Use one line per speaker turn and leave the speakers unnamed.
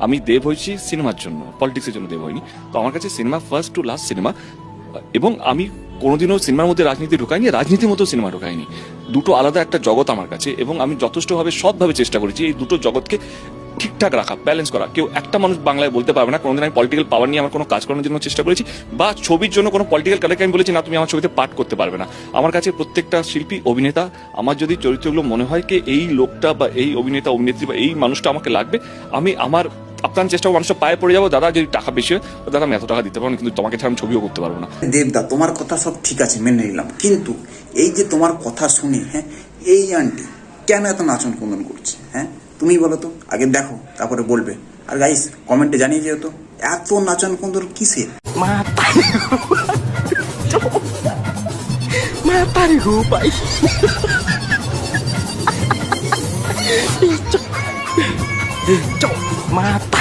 আমি দেব হয়েছি সিনেমার জন্য, পলিটিক্সের জন্য দেব হয়নি। তো আমার কাছে cinema first to last cinema, এবং আমি কোনোদিনও সিনেমার মধ্যে রাজনীতি ঢুকাইনি, রাজনীতির মতো সিনেমা ঢুকাইনি। দুটো আলাদা একটা জগৎ আমার কাছে, এবং আমি যথেষ্টভাবে সৎভাবে চেষ্টা করেছি এই দুটো জগৎকে ঠিকঠাক রাখা, ব্যালেন্স করা। কেউ একটা মানুষ বাংলায় বলতে পারবে না কোনোদিন আমি পলিটিক্যাল পাওয়ার নিয়ে আমার কোনো কাজ করানোর জন্য চেষ্টা করেছি, বা ছবির জন্য কোনো পলিটিক্যাল কারেক্ট আমি বলেছি না তুমি আমার ছবিতে পাঠ করতে পারবে না। আমার কাছে প্রত্যেকটা শিল্পী, অভিনেতা, আমার যদি চরিত্রগুলো মনে হয় কি এই লোকটা বা এই অভিনেতা অভিনেত্রী বা এই মানুষটা আমাকে লাগবে, আমি আমার আপনার চেষ্টা মানুষটা পায়ে পড়ে যাবো, দাদা যদি টাকা বেশি হয় দাদা আমি এত টাকা দিতে পারবো না, কিন্তু তোমাকে ছাড়া আমি ছবিও করতে পারবো না।
দেবদা, তোমার কথা সব ঠিক আছে, মেনে নিলাম, কিন্তু এই যে তোমার কথা শুনে এই আন্টি কেন এত নাচন কুন্দন করছে? তুমি বলো তো, আগে দেখো তারপরে বলবে। আর গাইস কমেন্টে জানিয়ে যেও তো এত নাচন কুন্দন কিসের?
Matarigo, pai. Cok, mata.